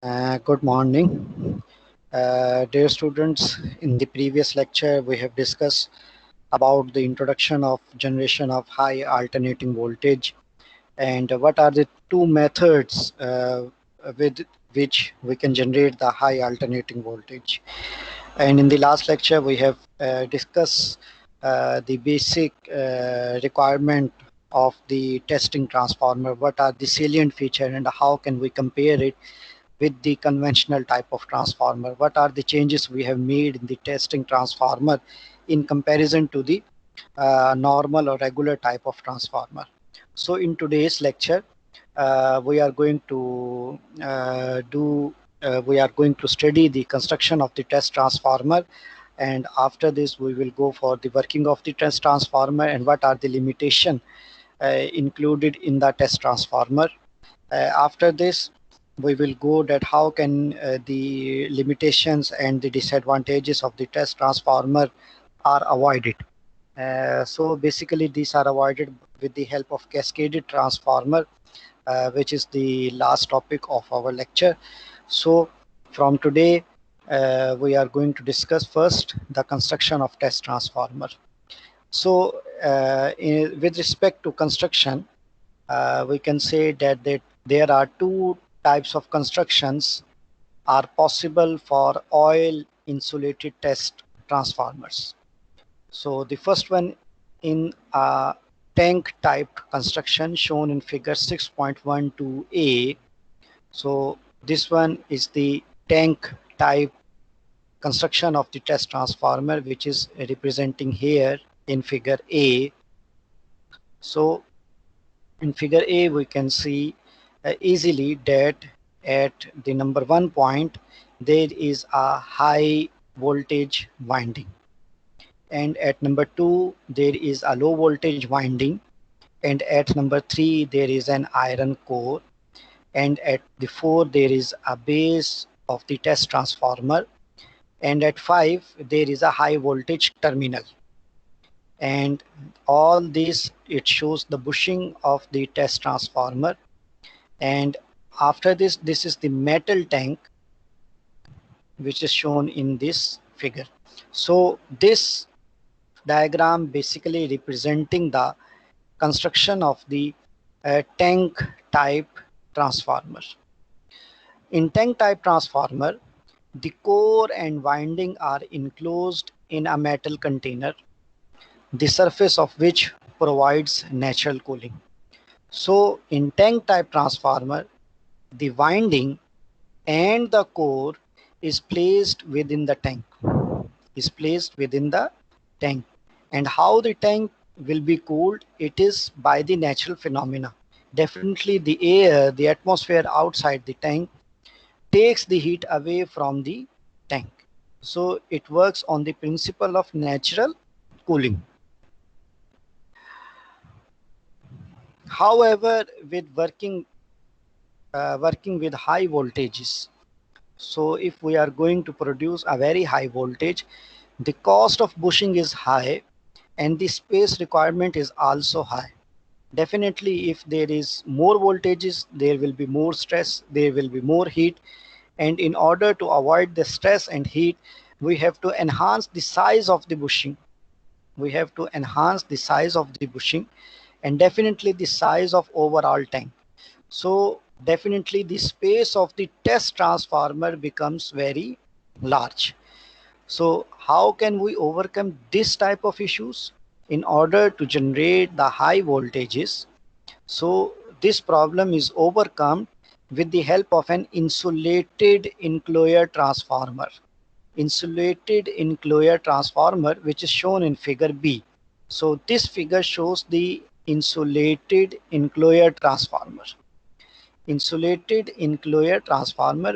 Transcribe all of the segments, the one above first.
Good morning. Dear students, in the previous lecture, we have discussed about the introduction of generation of high alternating voltage and what are the two methods with which we can generate the high alternating voltage. And in the last lecture, we have discussed the basic requirement of the testing transformer. What are the salient feature and how can we compare it with the conventional type of transformer? What are the changes we have made in the testing transformer in comparison to the normal or regular type of transformer? So in today's lecture, we are going to we are going to study the construction of the test transformer, and after this we will go for the working of the test transformer and what are the limitation included in the test transformer. After this, we will go that how can the limitations and the disadvantages of the test transformer are avoided. So basically these are avoided with the help of cascaded transformer, which is the last topic of our lecture. So from today, we are going to discuss first the construction of test transformer. So with respect to construction, we can say that there are two types of constructions are possible for oil insulated test transformers. So the first one in a tank type construction shown in figure 6.12a. So this one is the tank type construction of the test transformer, which is representing here in figure A. So in figure A, we can see easily that at the number 1 point, there is a high voltage winding. And at number 2, there is a low voltage winding. And at number 3, there is an iron core. And at the 4, there is a base of the test transformer. And at 5, there is a high voltage terminal. And all this, it shows the bushing of the test transformer. And after this, this is the metal tank, which is shown in this figure. So this diagram basically representing the construction of the tank type transformer. In tank type transformer, the core and winding are enclosed in a metal container, the surface of which provides natural cooling. So in tank type transformer, the winding and the core is placed within the tank, and how the tank will be cooled, it is by the natural phenomena. Definitely the air, the atmosphere outside the tank takes the heat away from the tank. So it works on the principle of natural cooling. However, with working with high voltages, so if we are going to produce a very high voltage, the cost of bushing is high and the space requirement is also high. Definitely, if there is more voltages, there will be more stress, there will be more heat. And in order to avoid the stress and heat, we have to enhance the size of the bushing. And definitely the size of overall tank. So definitely the space of the test transformer becomes very large. So how can we overcome this type of issues in order to generate the high voltages? So this problem is overcome with the help of an insulated enclosure transformer. Which is shown in figure B. So this figure shows the insulated enclosure transformer.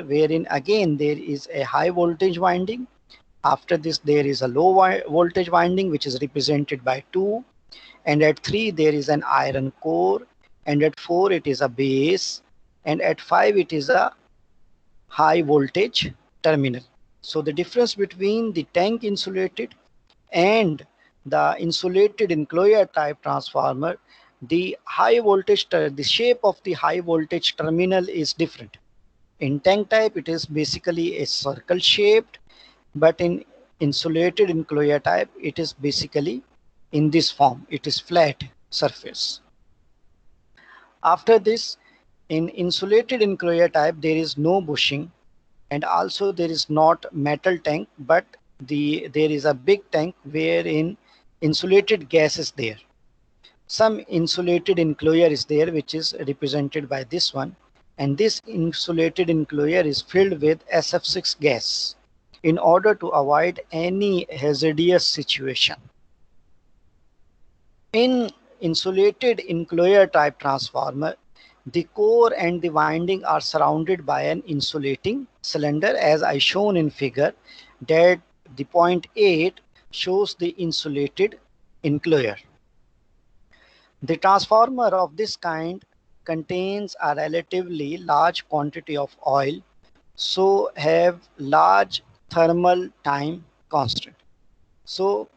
Wherein again there is a high voltage winding. After this, there is a low voltage winding, which is represented by 2. And at 3, there is an iron core. And at 4, it is a base. And at 5, it is a high voltage terminal. So the difference between the tank insulated and the insulated enclosure type transformer, the shape of the high voltage terminal is different. In tank type, it is basically a circle shaped, but in insulated enclosure type, it is basically in this form. It is flat surface. After this, in insulated enclosure type, there is no bushing, and also there is not metal tank, but there is a big tank wherein insulated gas is there. Some insulated enclosure is there, which is represented by this one, and this insulated enclosure is filled with SF6 gas in order to avoid any hazardous situation. In insulated enclosure type transformer, the core and the winding are surrounded by an insulating cylinder, as I shown in figure, that the point 8 shows the insulated enclosure. The transformer of this kind contains a relatively large quantity of oil, so have large thermal time constant. So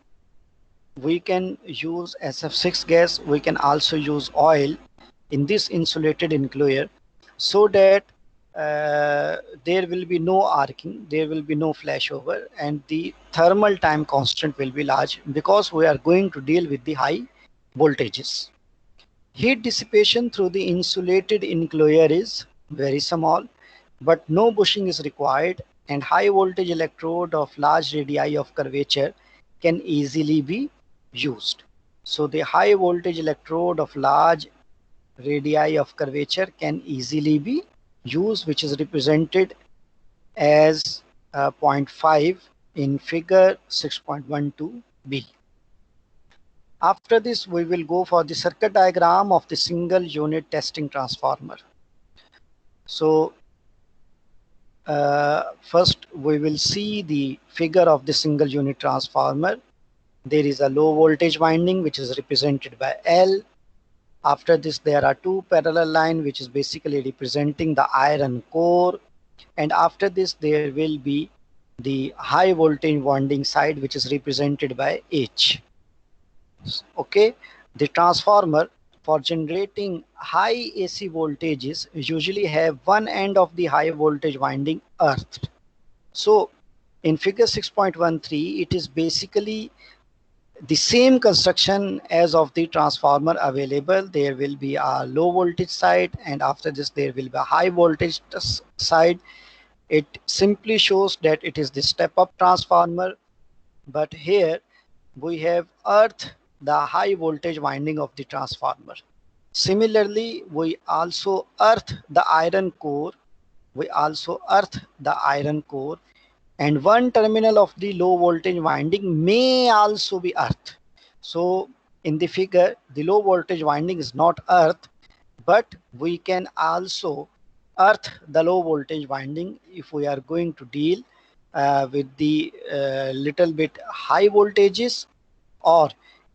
we can use SF6 gas, we can also use oil in this insulated enclosure, so that there will be no arcing, there will be no flashover, and the thermal time constant will be large because we are going to deal with the high voltages. Heat dissipation through the insulated enclosure is very small, but no bushing is required, and high voltage electrode of large radii of curvature can easily be used. So the high voltage electrode of large radii of curvature can easily be used, which is represented as 0.5 in figure 6.12b. After this, we will go for the circuit diagram of the single unit testing transformer. So first we will see the figure of the single unit transformer. There is a low voltage winding which is represented by L. After this, there are two parallel lines which is basically representing the iron core, and after this there will be the high voltage winding side which is represented by H. Okay, the transformer for generating high AC voltages usually have one end of the high voltage winding earthed. So in figure 6.13, it is basically the same construction as of the transformer available. There will be a low voltage side, and after this there will be a high voltage side. It simply shows that it is the step up transformer, but here we have earthed the high voltage winding of the transformer. Similarly, we also earth the iron core. And one terminal of the low voltage winding may also be earthed. So in the figure, the low voltage winding is not earthed, but we can also earth the low voltage winding if we are going to deal with the little bit high voltages, or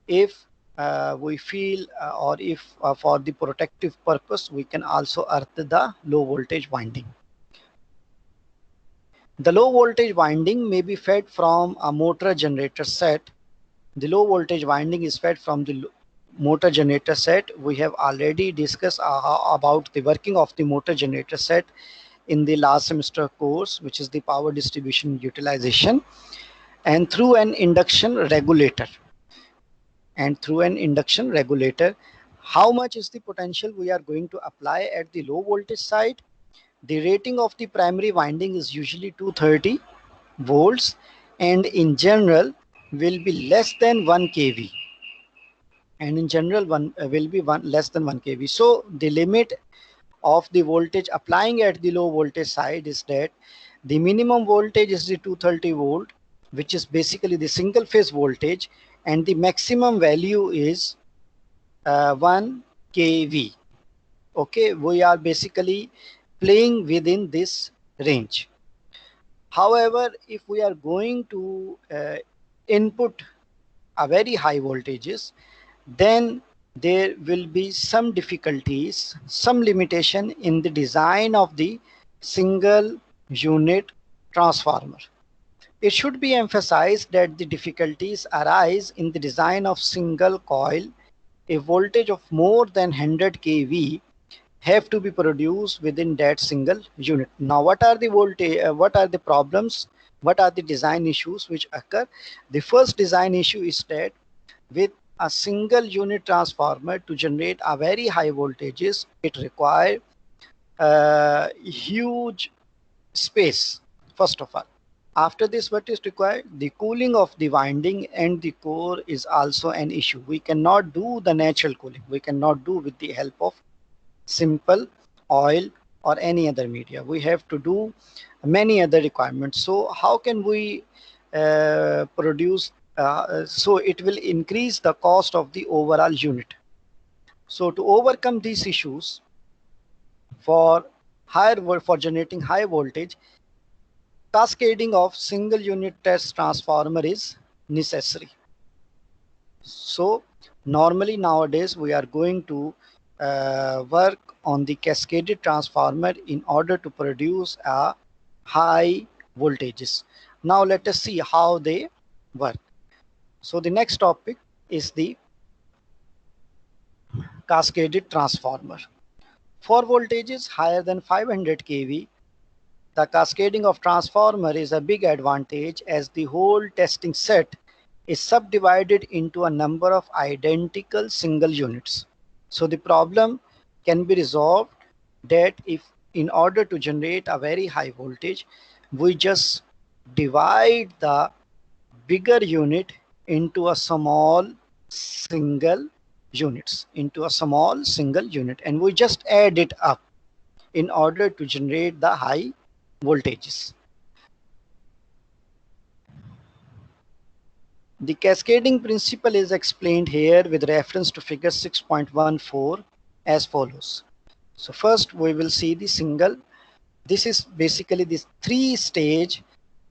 if we feel or if for the protective purpose, we can also earth the low voltage winding. The low voltage winding may be fed from a motor generator set. The low voltage winding is fed from the motor generator set. We have already discussed about the working of the motor generator set in the last semester course, which is the power distribution utilization, and through an induction regulator. How much is the potential we are going to apply at the low voltage side? The rating of the primary winding is usually 230 volts, and in general will be less than 1 kV. So the limit of the voltage applying at the low voltage side is that the minimum voltage is the 230 volt, which is basically the single phase voltage, and the maximum value is 1 kV. Okay, we are basically playing within this range. However, if we are going to input a very high voltages, then there will be some difficulties, some limitation in the design of the single unit transformer. It should be emphasized that the difficulties arise in the design of single coil. A voltage of more than 100 kV have to be produced within that single unit. Now, what are the voltage? What are the problems? What are the design issues which occur? The first design issue is that with a single unit transformer to generate a very high voltages, it requires huge space. First of all, after this, what is required? The cooling of the winding and the core is also an issue. We cannot do the natural cooling. We cannot do with the help of simple oil or any other media. We have to do many other requirements. So how can we produce, so it will increase the cost of the overall unit. So to overcome these issues, for for generating high voltage, cascading of single unit test transformer is necessary. So normally nowadays we are going to work on the cascaded transformer in order to produce a high voltages. Now let us see how they work. So the next topic is the cascaded transformer. For voltages higher than 500 kV, the cascading of transformer is a big advantage as the whole testing set is subdivided into a number of identical single units. So the problem can be resolved that if in order to generate a very high voltage, we just divide the bigger unit into a small single unit, and we just add it up in order to generate the high voltages. The cascading principle is explained here with reference to figure 6.14 as follows. So first we will see the single. This is basically this 3-stage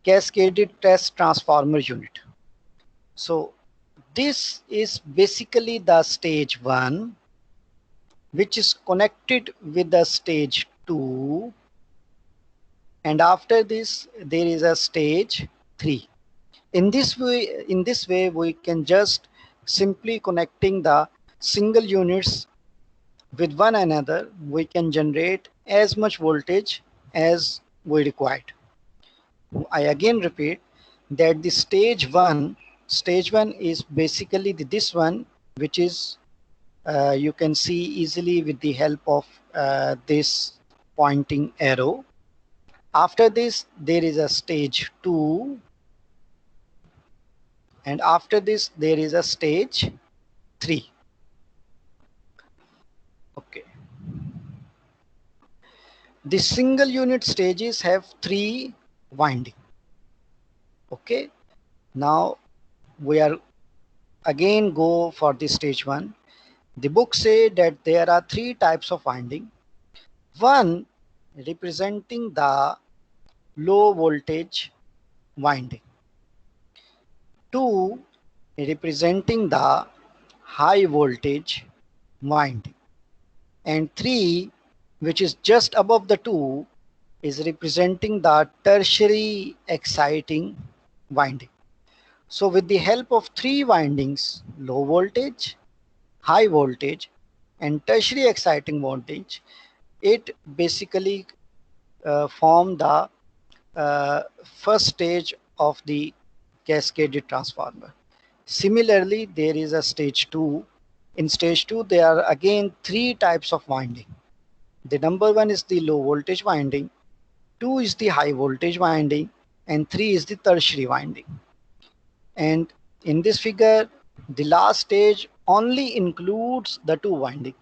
cascaded test transformer unit. So this is basically the stage 1, which is connected with the stage 2, and after this there is a stage 3. In this way we can just simply connecting the single units with one another, we can generate as much voltage as we required. I again repeat that the stage one is basically this one, which is you can see easily with the help of this pointing arrow. After this there is a stage 2, and after this there is a stage 3. Okay. The single unit stages have 3 winding. Okay. Now we are again go for the stage 1. The book say that there are 3 types of winding. One representing the low voltage winding. 2 representing the high voltage winding. And 3, which is just above the 2, is representing the tertiary exciting winding. So with the help of 3 windings, low voltage, high voltage, and tertiary exciting voltage, it basically form the first stage of the cascaded transformer. Similarly, there is a stage 2. In stage 2, there are again 3 types of winding. The number 1 is the low voltage winding, 2 is the high voltage winding, and 3 is the tertiary winding. And in this figure, the last stage only includes the 2 winding.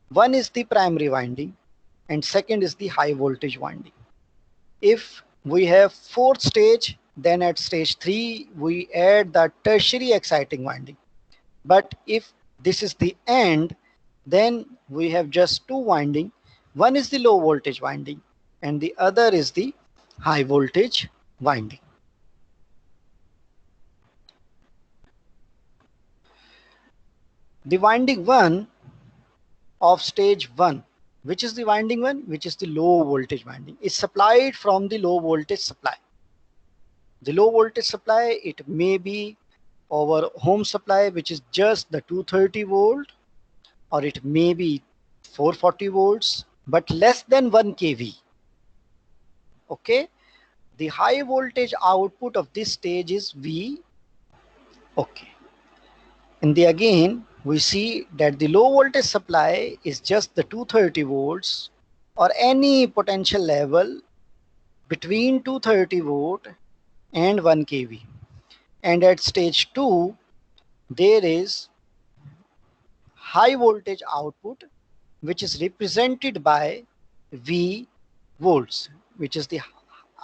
One is the primary winding and second is the high voltage winding. If we have 4th stage, then at stage 3 we add the tertiary exciting winding. But if this is the end, then we have just 2 winding. One is the low voltage winding and the other is the high voltage winding. The winding 1 of stage 1, which is the winding 1, which is the low voltage winding, is supplied from the low voltage supply. The low voltage supply, it may be our home supply, which is just the 230 volt, or it may be 440 volts, but less than 1 kV. Okay, the high voltage output of this stage is V. Okay, in the again we see that the low voltage supply is just the 230 volts or any potential level between 230 volt and 1 kV. And at stage 2 there is high voltage output, which is represented by V volts, which is the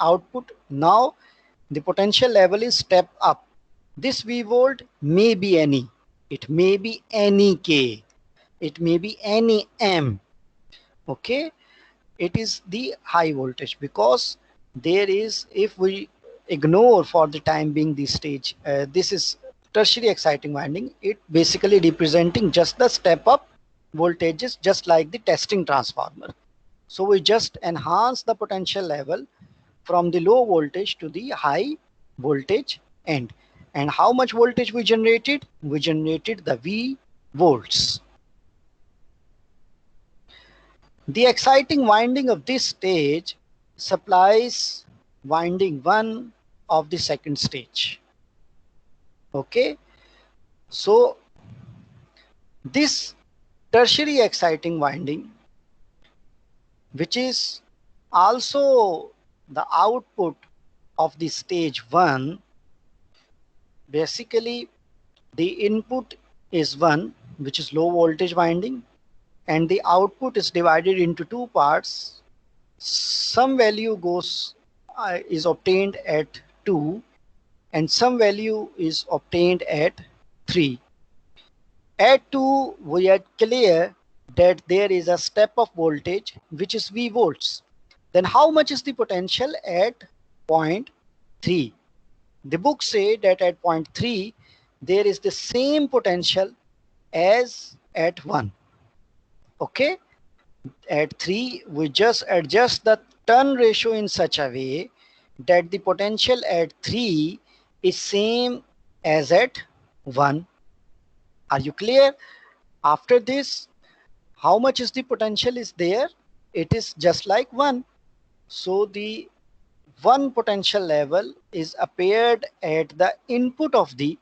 output. Now the potential level is step up. This V volt may be any. It may be any K. It may be any M. Okay. It is the high voltage because there is, if we ignore for the time being the stage, this is tertiary exciting winding. It basically representing just the step up voltages, just like the testing transformer. So we just enhance the potential level from the low voltage to the high voltage end. And how much voltage we generated? We generated the V volts. The exciting winding of this stage supplies winding 1 of the second stage. Okay, so this tertiary exciting winding, which is also the output of the stage 1, basically the input is 1, which is low voltage winding, and the output is divided into 2 parts. Some value is obtained at 2 and some value is obtained at 3. At 2 we are clear that there is a step of voltage which is V volts. Then how much is the potential at point 3? The books say that at point 3 there is the same potential as at 1. Okay, at 3 we just adjust the turn ratio in such a way that the potential at 3 is same as at 1. Are you clear? After this, how much is the potential is there? It is just like 1. So the 1 potential level is appeared at the input of the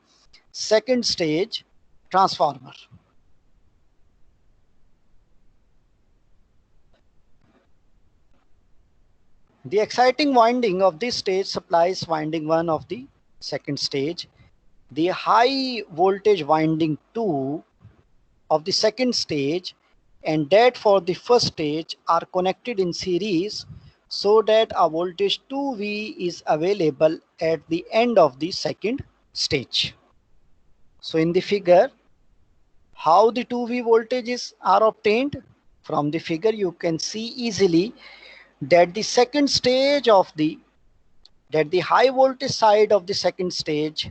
second stage transformer. The exciting winding of this stage supplies winding 1 of the second stage. The high voltage winding 2 of the second stage and that for the first stage are connected in series so that a voltage 2V is available at the end of the second stage. So in the figure, how the 2V voltages are obtained? From the figure you can see easily that the second stage of the high voltage side of the second stage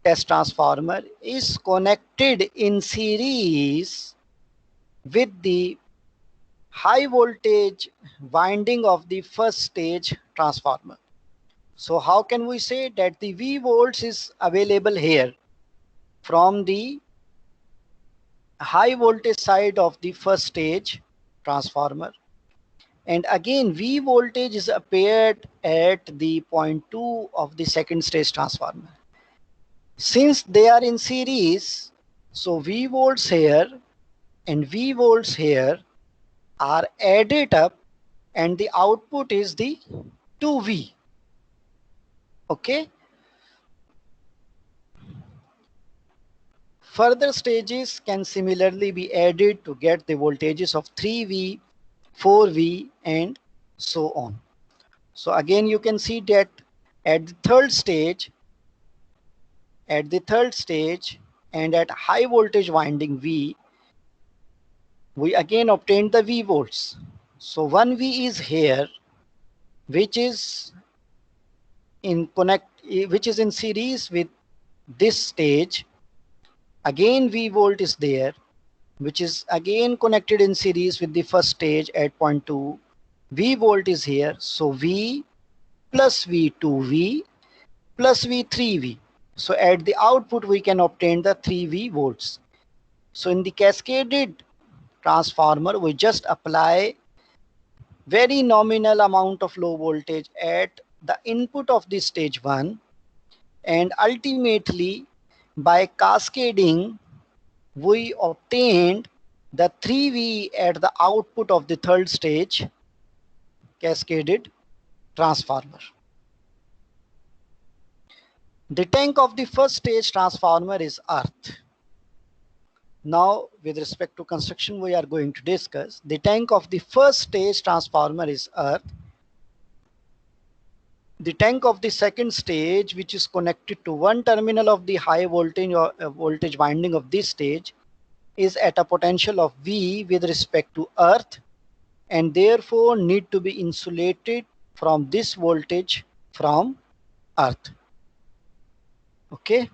test transformer is connected in series with the high voltage winding of the first stage transformer. So how can we say that the V volts is available here from the high voltage side of the first stage transformer? And again, V voltage is appeared at the point 2 of the second stage transformer. Since they are in series, so V volts here and V volts here are added up and the output is the 2V. Okay. Further stages can similarly be added to get the voltages of 3V, 4V and so on. So again you can see that at the third stage and at high voltage winding V, we again obtained the V volts. So 1V is here, which is in series with this stage. Again V volt is there, which is again connected in series with the first stage at point 2. V volt is here, so V plus V2V plus V3V. So at the output we can obtain the 3V volts. So in the cascaded transformer, we just apply very nominal amount of low voltage at the input of the stage 1, and ultimately by cascading we obtained the 3V at the output of the third stage cascaded transformer. The tank of the first stage transformer is earth. Now, with respect to construction, we are going to discuss the tank of the first stage transformer is earth. The tank of the second stage, which is connected to one terminal of the high voltage or voltage winding of this stage, is at a potential of V with respect to earth, and therefore need to be insulated from this voltage from earth. Okay,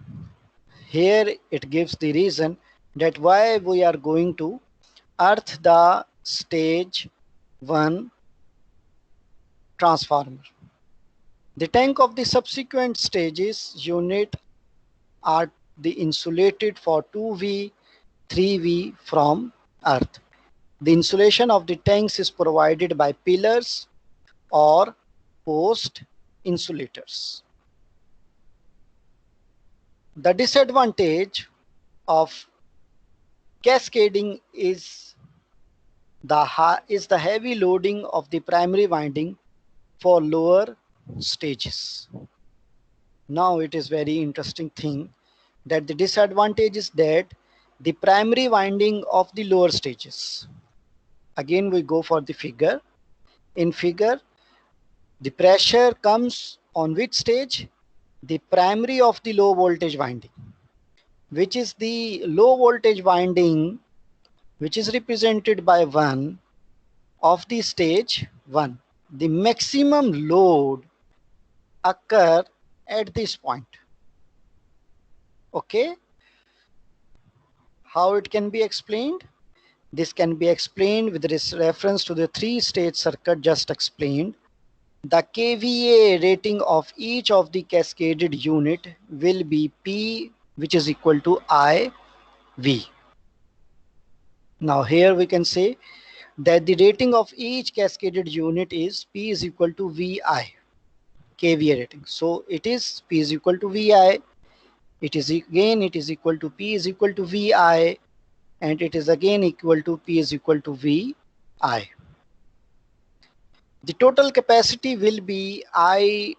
here it gives the reason that why we are going to earth the stage 1 transformer. The tank of the subsequent stages unit are the insulated for 2V, 3V from earth. The insulation of the tanks is provided by pillars or post insulators. The disadvantage of cascading is the heavy loading of the primary winding for lower stages. Now it is very interesting thing that the disadvantage is that the primary winding of the lower stages. Again we go for the figure. In figure, the pressure comes on which stage? The primary of the low voltage winding, which is the low voltage winding, which is represented by 1 of the stage 1. The maximum load occur at this point. Okay, how it can be explained? This can be explained with this reference to the 3-stage circuit just explained. The kVA rating of each of the cascaded unit will be P, which is equal to IV. Now here we can say that the rating of each cascaded unit is P is equal to VI, kVA rating. So it is P is equal to VI, it is equal to P is equal to VI, and it is again equal to P is equal to VI. The total capacity will be I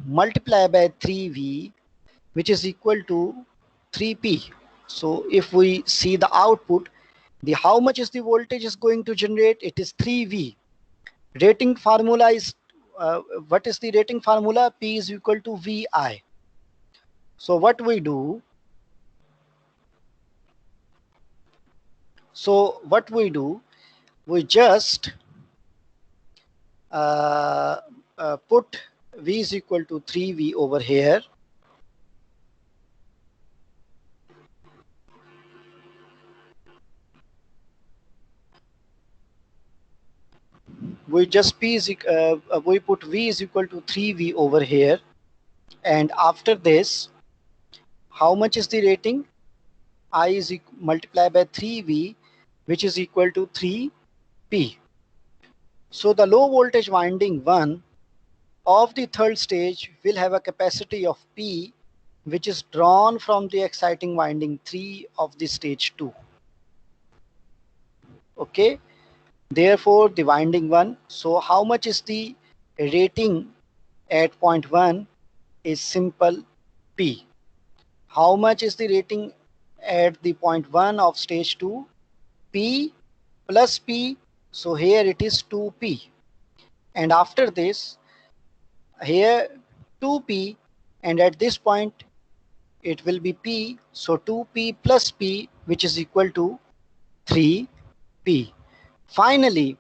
multiplied by 3V, which is equal to 3P. So if we see the output, how much is the voltage is going to generate? It is 3V. Rating formula is, what is the rating formula? P is equal to VI. So what we do? We just put V is equal to 3V over here. We just we put V is equal to 3V over here, and after this, how much is the rating? I is multiplied by 3V, which is equal to 3P. So the low voltage winding 1 of the third stage will have a capacity of P, which is drawn from the exciting winding 3 of the stage 2. Okay, therefore the winding 1. So how much is the rating at point 1 is simple P. How much is the rating at the point 1 of stage 2? P plus P. So here it is 2P. And after this, here 2P, and at this point it will be P. So 2P plus P, which is equal to 3P. Finally,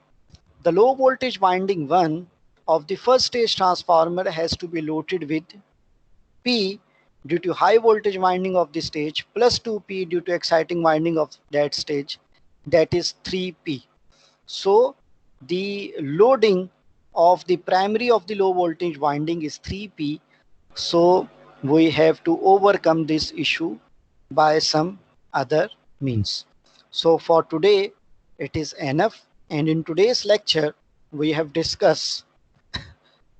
the low voltage winding 1 of the first stage transformer has to be loaded with P due to high voltage winding of the stage plus 2P due to exciting winding of that stage, that is 3P. So the loading of the primary of the low voltage winding is 3P. So we have to overcome this issue by some other means. So for today it is enough. And in today's lecture, we have discussed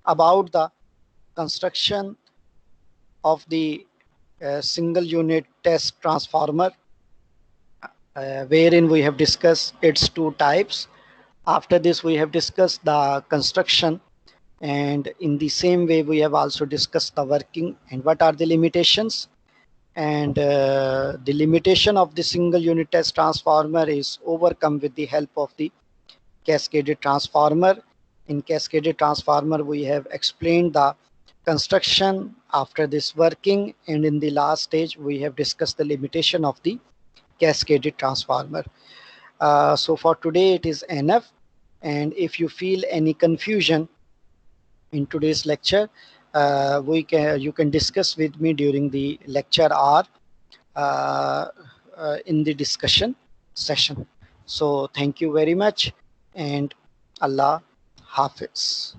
about the construction of the single unit test transformer, wherein we have discussed its two types. After this, we have discussed the construction, and in the same way, we have also discussed the working and what are the limitations. And the limitation of the single unit test transformer is overcome with the help of the cascaded transformer. In cascaded transformer, we have explained the construction after this working, and in the last stage, we have discussed the limitation of the cascaded transformer. So for today, it is enough. And if you feel any confusion in today's lecture, you can discuss with me during the lecture hour uh, in the discussion session. So thank you very much, and Allah Hafiz.